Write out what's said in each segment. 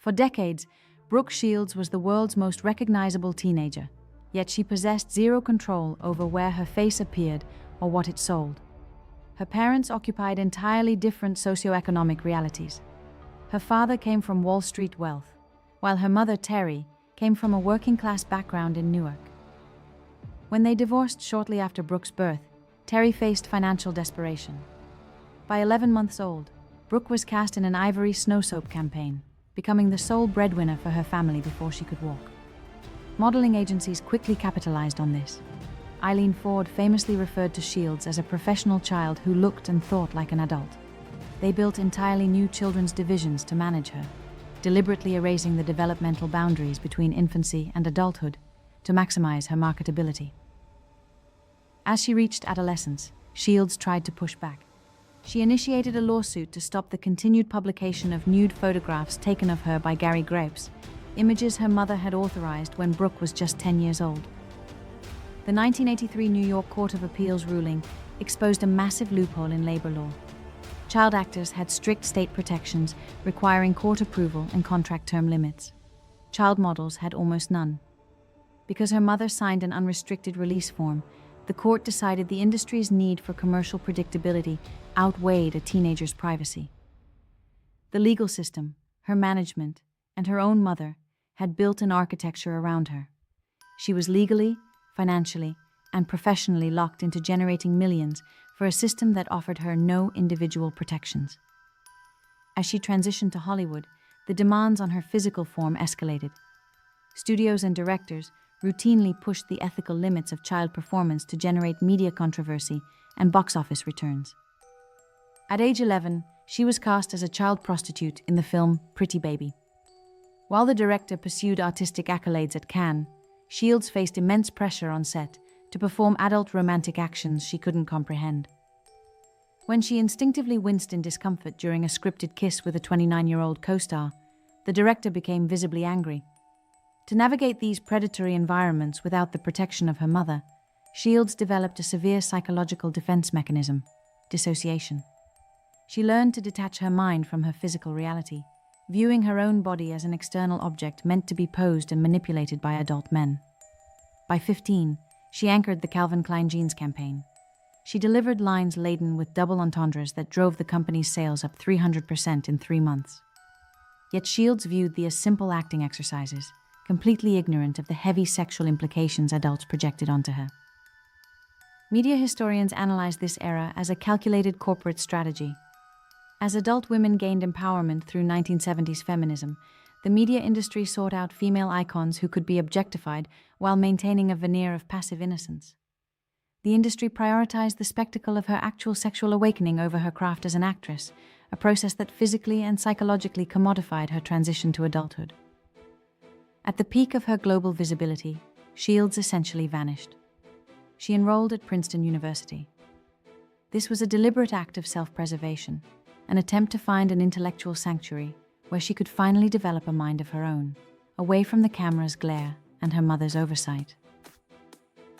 For decades, Brooke Shields was the world's most recognizable teenager, yet she possessed zero control over where her face appeared or what it sold. Her parents occupied entirely different socioeconomic realities. Her father came from Wall Street wealth, while her mother, Terry, came from a working-class background in Newark. When they divorced shortly after Brooke's birth, Terry faced financial desperation. By 11 months old, Brooke was cast in an Ivory snow soap campaign, becoming the sole breadwinner for her family before she could walk. Modeling agencies quickly capitalized on this. Eileen Ford famously referred to Shields as a professional child who looked and thought like an adult. They built entirely new children's divisions to manage her, deliberately erasing the developmental boundaries between infancy and adulthood to maximize her marketability. As she reached adolescence, Shields tried to push back. She initiated a lawsuit to stop the continued publication of nude photographs taken of her by Gary Grapes, images her mother had authorized when Brooke was just 10 years old. The 1983 New York Court of Appeals ruling exposed a massive loophole in labor law. Child actors had strict state protections requiring court approval and contract term limits. Child models had almost none. Because her mother signed an unrestricted release form, the court decided the industry's need for commercial predictability outweighed a teenager's privacy. The legal system, her management, and her own mother had built an architecture around her. She was legally, financially, and professionally locked into generating millions for a system that offered her no individual protections. As she transitioned to Hollywood, the demands on her physical form escalated. Studios and directors routinely pushed the ethical limits of child performance to generate media controversy and box office returns. At age 11, she was cast as a child prostitute in the film Pretty Baby. While the director pursued artistic accolades at Cannes, Shields faced immense pressure on set to perform adult romantic actions she couldn't comprehend. When she instinctively winced in discomfort during a scripted kiss with a 29-year-old co-star, the director became visibly angry. To navigate these predatory environments without the protection of her mother, Shields developed a severe psychological defense mechanism: dissociation. She learned to detach her mind from her physical reality, viewing her own body as an external object meant to be posed and manipulated by adult men. By 15, she anchored the Calvin Klein jeans campaign. She delivered lines laden with double entendres that drove the company's sales up 300% in 3 months. Yet Shields viewed these as simple acting exercises, completely ignorant of the heavy sexual implications adults projected onto her. Media historians analyze this era as a calculated corporate strategy. As adult women gained empowerment through 1970s feminism, the media industry sought out female icons who could be objectified while maintaining a veneer of passive innocence. The industry prioritized the spectacle of her actual sexual awakening over her craft as an actress, a process that physically and psychologically commodified her transition to adulthood. At the peak of her global visibility, Shields essentially vanished. She enrolled at Princeton University. This was a deliberate act of self-preservation, an attempt to find an intellectual sanctuary where she could finally develop a mind of her own, away from the camera's glare and her mother's oversight.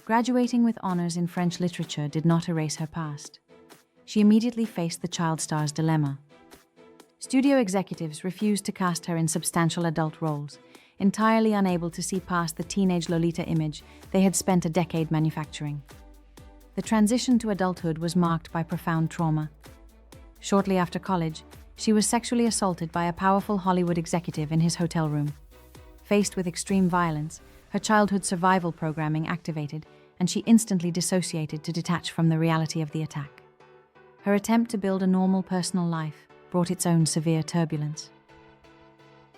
Graduating with honors in French literature did not erase her past. She immediately faced the child star's dilemma. Studio executives refused to cast her in substantial adult roles, entirely unable to see past the teenage Lolita image they had spent a decade manufacturing. The transition to adulthood was marked by profound trauma. Shortly after college, she was sexually assaulted by a powerful Hollywood executive in his hotel room. Faced with extreme violence, her childhood survival programming activated, and she instantly dissociated to detach from the reality of the attack. Her attempt to build a normal personal life brought its own severe turbulence.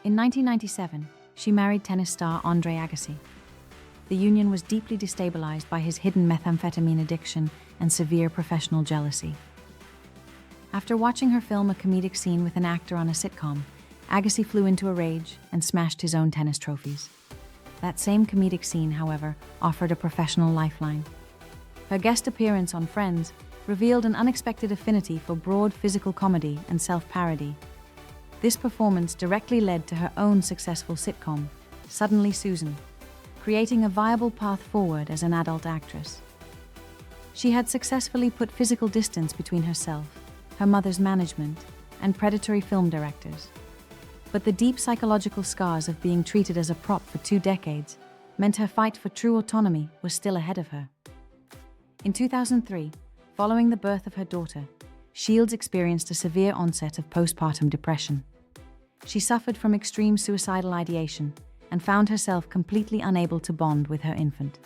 In 1997, she married tennis star Andre Agassi. The union was deeply destabilized by his hidden methamphetamine addiction and severe professional jealousy. After watching her film a comedic scene with an actor on a sitcom, Agassi flew into a rage and smashed his own tennis trophies. That same comedic scene, however, offered a professional lifeline. Her guest appearance on Friends revealed an unexpected affinity for broad physical comedy and self-parody. This performance directly led to her own successful sitcom, Suddenly Susan, creating a viable path forward as an adult actress. She had successfully put physical distance between herself, her mother's management, and predatory film directors. But the deep psychological scars of being treated as a prop for 2 decades meant her fight for true autonomy was still ahead of her. In 2003, following the birth of her daughter, Shields experienced a severe onset of postpartum depression. She suffered from extreme suicidal ideation and found herself completely unable to bond with her infant.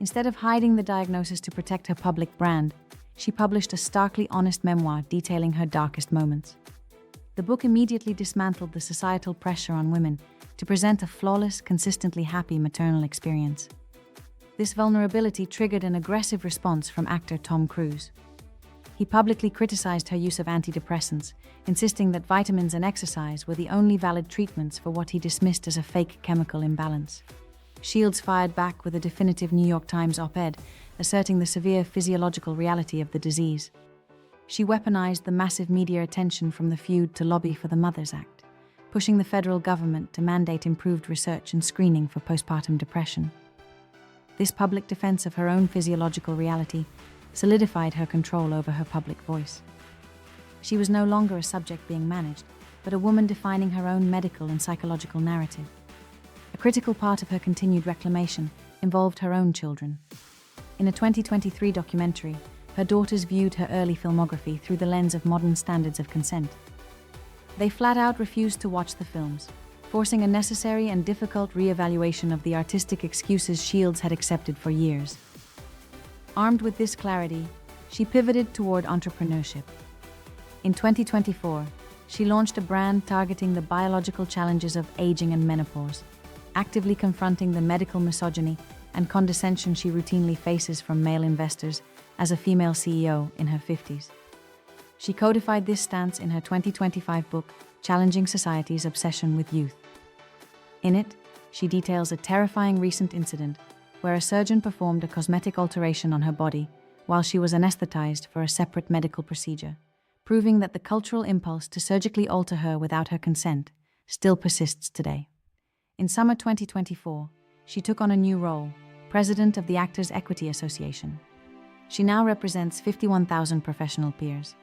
Instead of hiding the diagnosis to protect her public brand, she published a starkly honest memoir detailing her darkest moments. The book immediately dismantled the societal pressure on women to present a flawless, consistently happy maternal experience. This vulnerability triggered an aggressive response from actor Tom Cruise. He publicly criticized her use of antidepressants, insisting that vitamins and exercise were the only valid treatments for what he dismissed as a fake chemical imbalance. Shields fired back with a definitive New York Times op-ed, asserting the severe physiological reality of the disease. She weaponized the massive media attention from the feud to lobby for the Mothers Act, pushing the federal government to mandate improved research and screening for postpartum depression. This public defense of her own physiological reality solidified her control over her public voice. She was no longer a subject being managed, but a woman defining her own medical and psychological narrative. A critical part of her continued reclamation involved her own children. In a 2023 documentary, her daughters viewed her early filmography through the lens of modern standards of consent. They flat out refused to watch the films, forcing a necessary and difficult re-evaluation of the artistic excuses Shields had accepted for years. Armed with this clarity, she pivoted toward entrepreneurship. In 2024, she launched a brand targeting the biological challenges of aging and menopause, actively confronting the medical misogyny and condescension she routinely faces from male investors as a female CEO in her 50s. She codified this stance in her 2025 book, Challenging Society's Obsession with Youth. In it, she details a terrifying recent incident where a surgeon performed a cosmetic alteration on her body while she was anesthetized for a separate medical procedure, proving that the cultural impulse to surgically alter her without her consent still persists today. In summer 2024, she took on a new role, president of the Actors' Equity Association. She now represents 51,000 professional peers.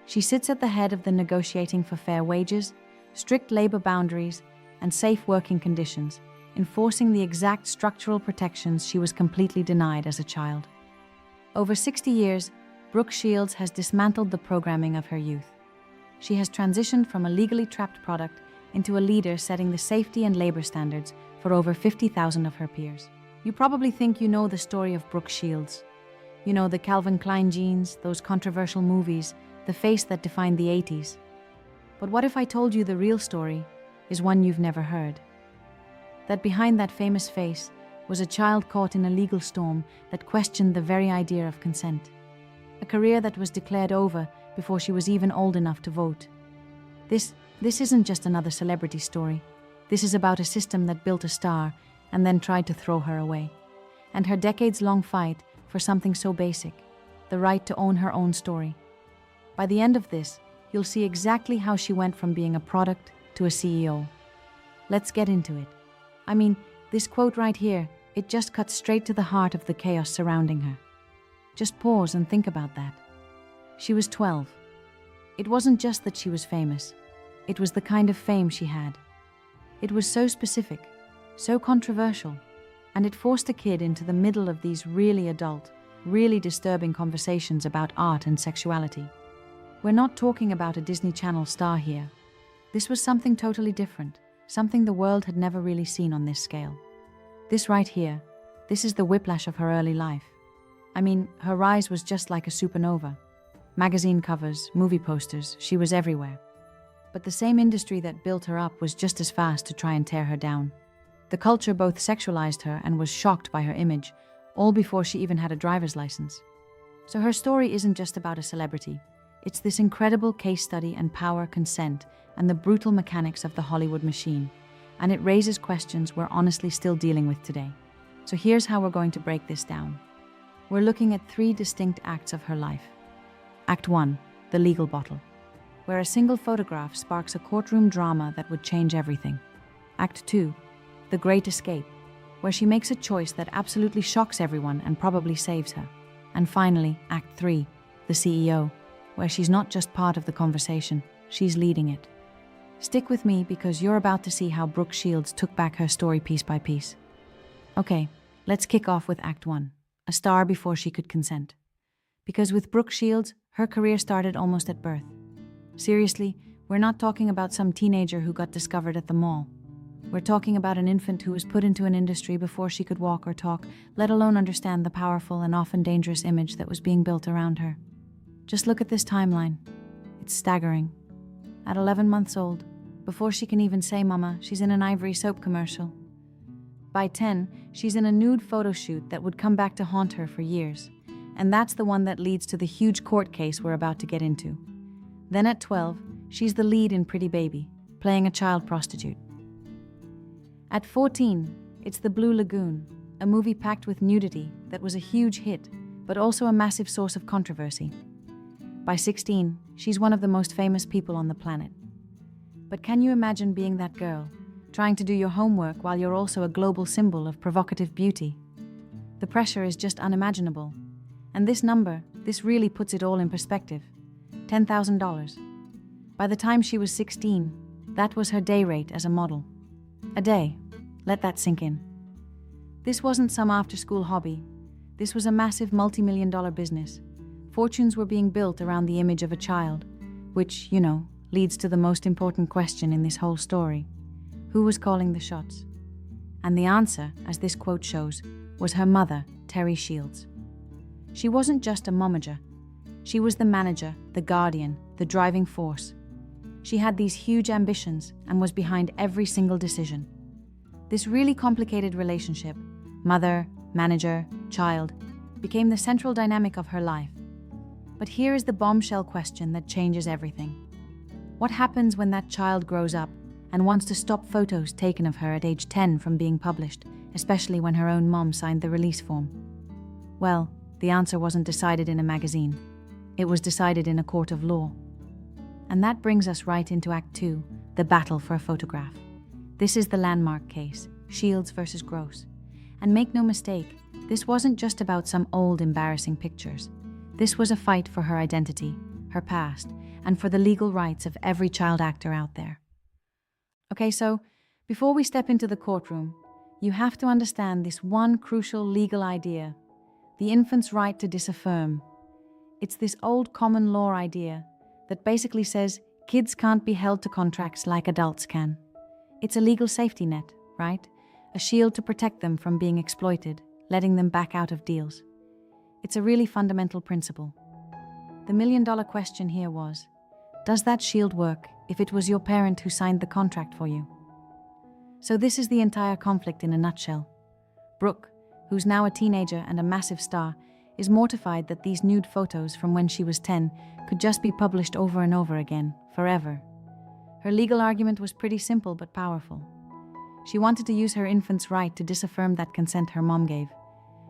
She sits at the head of the negotiating for fair wages, strict labor boundaries, and safe working conditions, enforcing the exact structural protections she was completely denied as a child. Over 60 years, Brooke Shields has dismantled the programming of her youth. She has transitioned from a legally trapped product into a leader setting the safety and labor standards for over 50,000 of her peers. You probably think you know the story of Brooke Shields. You know, the Calvin Klein jeans, those controversial movies, the face that defined the 80s. But what if I told you the real story is one you've never heard? That behind that famous face was a child caught in a legal storm that questioned the very idea of consent. A career that was declared over before she was even old enough to vote. This isn't just another celebrity story. This is about a system that built a star and then tried to throw her away. And her decades-long fight for something so basic, the right to own her own story. By the end of this, you'll see exactly how she went from being a product to a CEO. Let's get into it. I mean, this quote right here, it just cuts straight to the heart of the chaos surrounding her. Just pause and think about that. She was 12. It wasn't just that she was famous. It was the kind of fame she had. It was so specific, so controversial, and it forced a kid into the middle of these really adult, really disturbing conversations about art and sexuality. We're not talking about a Disney Channel star here. This was something totally different, something the world had never really seen on this scale. This right here, this is the whiplash of her early life. I mean, her rise was just like a supernova. Magazine covers, movie posters, she was everywhere. But the same industry that built her up was just as fast to try and tear her down. The culture both sexualized her and was shocked by her image, all before she even had a driver's license. So her story isn't just about a celebrity. It's this incredible case study and power, consent, and the brutal mechanics of the Hollywood machine. And it raises questions we're honestly still dealing with today. So here's how we're going to break this down. We're looking at 3 distinct acts of her life. Act 1, the legal battle, where a single photograph sparks a courtroom drama that would change everything. Act 2, the great escape, where she makes a choice that absolutely shocks everyone and probably saves her. And finally, Act 3, the CEO, where she's not just part of the conversation, she's leading it. Stick with me because you're about to see how Brooke Shields took back her story piece by piece. Okay, let's kick off with Act 1, a star before she could consent. Because with Brooke Shields, her career started almost at birth. Seriously, we're not talking about some teenager who got discovered at the mall. We're talking about an infant who was put into an industry before she could walk or talk, let alone understand the powerful and often dangerous image that was being built around her. Just look at this timeline. It's staggering. At 11 months old, before she can even say mama, she's in an Ivory soap commercial. By 10, she's in a nude photo shoot that would come back to haunt her for years. And that's the one that leads to the huge court case we're about to get into. Then at 12, she's the lead in Pretty Baby, playing a child prostitute. At 14, it's The Blue Lagoon, a movie packed with nudity that was a huge hit, but also a massive source of controversy. By 16, she's one of the most famous people on the planet. But can you imagine being that girl, trying to do your homework while you're also a global symbol of provocative beauty? The pressure is just unimaginable. And this number, this really puts it all in perspective. $10,000. By the time she was 16, that was her day rate as a model. A day. Let that sink in. This wasn't some after-school hobby. This was a massive multi-million-dollar business. Fortunes were being built around the image of a child, which, leads to the most important question in this whole story. Who was calling the shots? And the answer, as this quote shows, was her mother, Terry Shields. She wasn't just a momager. She was the manager, the guardian, the driving force. She had these huge ambitions and was behind every single decision. This really complicated relationship, mother, manager, child, became the central dynamic of her life. But here is the bombshell question that changes everything. What happens when that child grows up and wants to stop photos taken of her at age 10 from being published, especially when her own mom signed the release form? Well, the answer wasn't decided in a magazine. It was decided in a court of law. And that brings us right into Act 2, the battle for a photograph. This is the landmark case, Shields versus Gross. And make no mistake, this wasn't just about some old, embarrassing pictures. This was a fight for her identity, her past, and for the legal rights of every child actor out there. Okay, so before we step into the courtroom, you have to understand this one crucial legal idea, the infant's right to disaffirm. It's this old common law idea that basically says kids can't be held to contracts like adults can. It's a legal safety net, right? A shield to protect them from being exploited, letting them back out of deals. It's a really fundamental principle. The million-dollar question here was, does that shield work if it was your parent who signed the contract for you? So this is the entire conflict in a nutshell. Brooke, who's now a teenager and a massive star, is mortified that these nude photos from when she was 10 could just be published over and over again, forever. Her legal argument was pretty simple but powerful. She wanted to use her infant's right to disaffirm that consent her mom gave.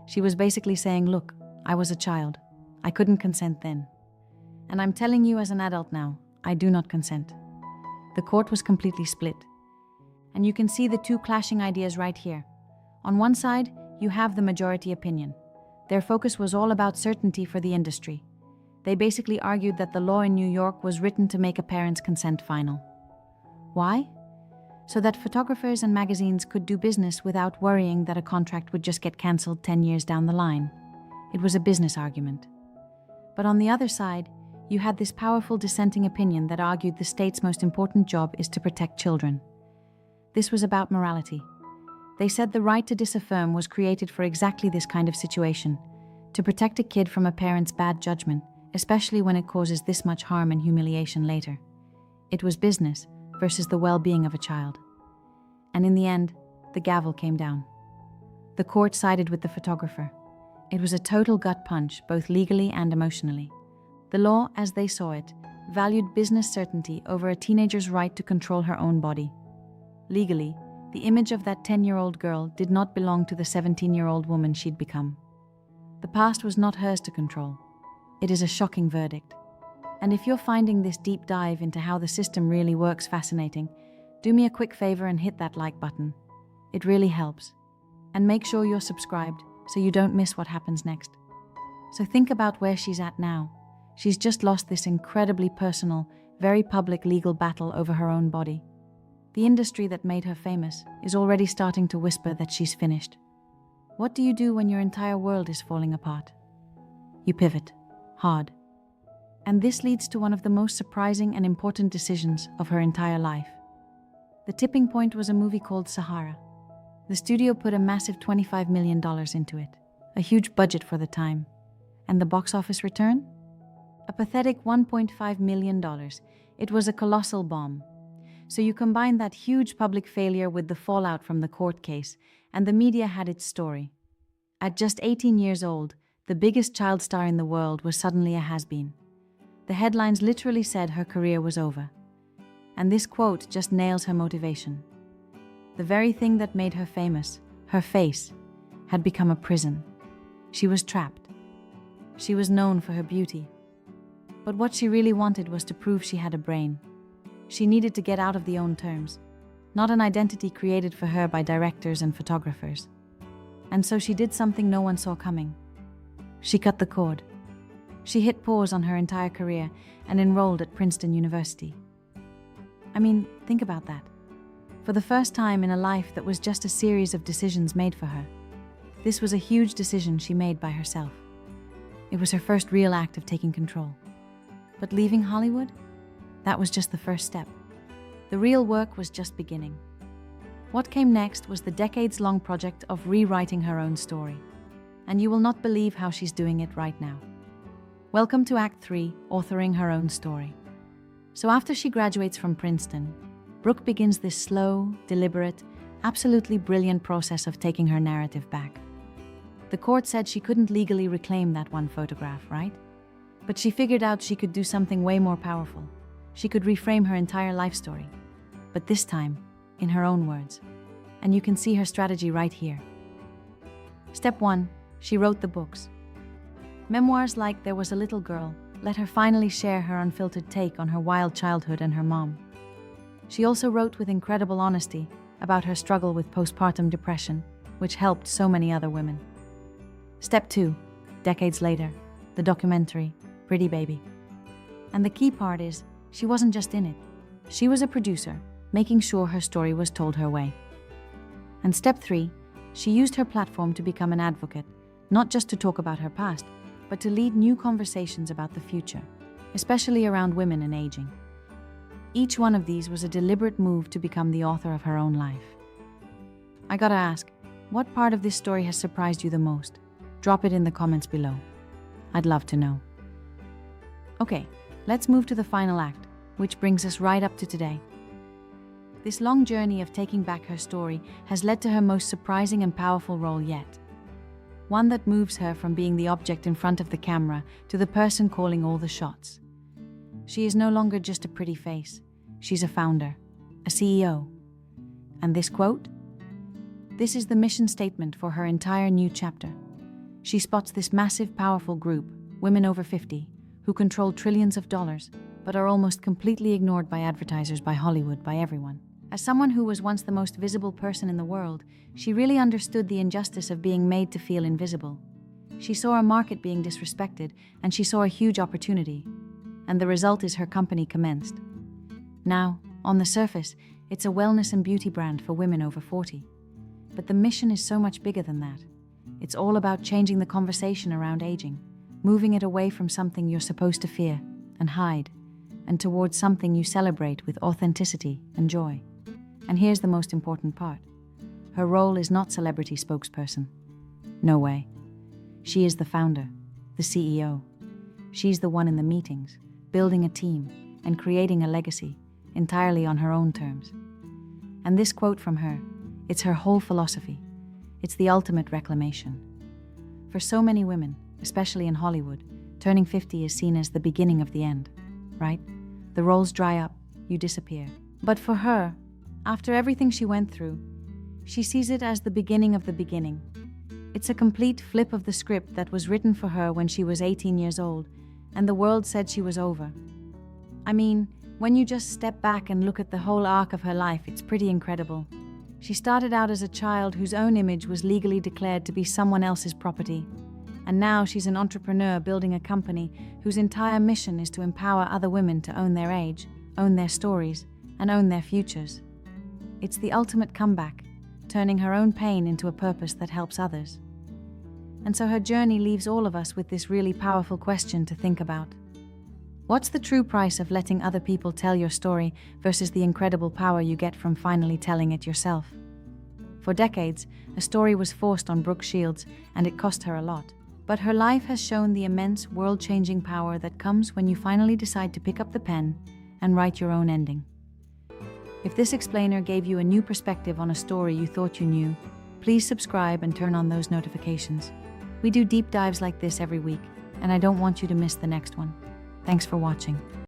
She was basically saying, look, I was a child. I couldn't consent then. And I'm telling you as an adult now, I do not consent. The court was completely split. And you can see the two clashing ideas right here. On one side, you have the majority opinion. Their focus was all about certainty for the industry. They basically argued that the law in New York was written to make a parent's consent final. Why? So that photographers and magazines could do business without worrying that a contract would just get cancelled 10 years down the line. It was a business argument. But on the other side, you had this powerful dissenting opinion that argued the state's most important job is to protect children. This was about morality. They said the right to disaffirm was created for exactly this kind of situation, to protect a kid from a parent's bad judgment, especially when it causes this much harm and humiliation later. It was business versus the well-being of a child. And in the end, the gavel came down. The court sided with the photographer. It was a total gut punch, both legally and emotionally. The law, as they saw it, valued business certainty over a teenager's right to control her own body. Legally, the image of that 10-year-old girl did not belong to the 17-year-old woman she'd become. The past was not hers to control. It is a shocking verdict. And if you're finding this deep dive into how the system really works fascinating, do me a quick favor and hit that like button. It really helps. And make sure you're subscribed so you don't miss what happens next. So think about where she's at now. She's just lost this incredibly personal, very public legal battle over her own body. The industry that made her famous is already starting to whisper that she's finished. What do you do when your entire world is falling apart? You pivot, hard. And this leads to one of the most surprising and important decisions of her entire life. The tipping point was a movie called Sahara. The studio put a massive $25 million into it, a huge budget for the time. And the box office return? A pathetic $1.5 million. It was a colossal bomb. So you combine that huge public failure with the fallout from the court case, and the media had its story. At just 18 years old, the biggest child star in the world was suddenly a has-been. The headlines literally said her career was over. And this quote just nails her motivation. The very thing that made her famous, her face, had become a prison. She was trapped. She was known for her beauty. But what she really wanted was to prove she had a brain. She needed to get out of the own terms, not an identity created for her by directors and photographers. And so she did something no one saw coming. She cut the cord. She hit pause on her entire career and enrolled at Princeton University. I mean, think about that. For the first time in a life that was just a series of decisions made for her, this was a huge decision she made by herself. It was her first real act of taking control. But leaving Hollywood? That was just the first step. The real work was just beginning. What came next was the decades-long project of rewriting her own story. And you will not believe how she's doing it right now. Welcome to Act 3, authoring her own story. So after she graduates from Princeton, Brooke begins this slow, deliberate, absolutely brilliant process of taking her narrative back. The court said she couldn't legally reclaim that one photograph, right? But she figured out she could do something way more powerful. She could reframe her entire life story, but this time, in her own words. And you can see her strategy right here. Step 1, she wrote the books. Memoirs like There Was a Little Girl let her finally share her unfiltered take on her wild childhood and her mom. She also wrote with incredible honesty about her struggle with postpartum depression, which helped so many other women. Step 2, decades later, the documentary, Pretty Baby. And the key part is, she wasn't just in it. She was a producer, making sure her story was told her way. And step 3, she used her platform to become an advocate, not just to talk about her past, but to lead new conversations about the future, especially around women and aging. Each one of these was a deliberate move to become the author of her own life. I gotta ask, what part of this story has surprised you the most? Drop it in the comments below. I'd love to know. Okay, let's move to the final act, which brings us right up to today. This long journey of taking back her story has led to her most surprising and powerful role yet. One that moves her from being the object in front of the camera to the person calling all the shots. She is no longer just a pretty face. She's a founder, a CEO. And this quote? This is the mission statement for her entire new chapter. She spots this massive, powerful group, women over 50, who control trillions of dollars, but are almost completely ignored by advertisers, by Hollywood, by everyone. As someone who was once the most visible person in the world, she really understood the injustice of being made to feel invisible. She saw a market being disrespected, and she saw a huge opportunity. And the result is her company commenced. Now, on the surface, it's a wellness and beauty brand for women over 40. But the mission is so much bigger than that. It's all about changing the conversation around aging, moving it away from something you're supposed to fear and hide, and towards something you celebrate with authenticity and joy. And here's the most important part. Her role is not celebrity spokesperson. No way. She is the founder, the CEO. She's the one in the meetings, building a team and creating a legacy entirely on her own terms. And this quote from her, it's her whole philosophy. It's the ultimate reclamation. For so many women, especially in Hollywood, turning 50 is seen as the beginning of the end, right? The roles dry up, you disappear. But for her, after everything she went through, she sees it as the beginning of the beginning. It's a complete flip of the script that was written for her when she was 18 years old, and the world said she was over. I mean, when you just step back and look at the whole arc of her life, it's pretty incredible. She started out as a child whose own image was legally declared to be someone else's property, and now she's an entrepreneur building a company whose entire mission is to empower other women to own their age, own their stories, and own their futures. It's the ultimate comeback, turning her own pain into a purpose that helps others. And so her journey leaves all of us with this really powerful question to think about. What's the true price of letting other people tell your story versus the incredible power you get from finally telling it yourself? For decades, a story was forced on Brooke Shields, and it cost her a lot. But her life has shown the immense, world-changing power that comes when you finally decide to pick up the pen and write your own ending. If this explainer gave you a new perspective on a story you thought you knew, please subscribe and turn on those notifications. We do deep dives like this every week, and I don't want you to miss the next one. Thanks for watching.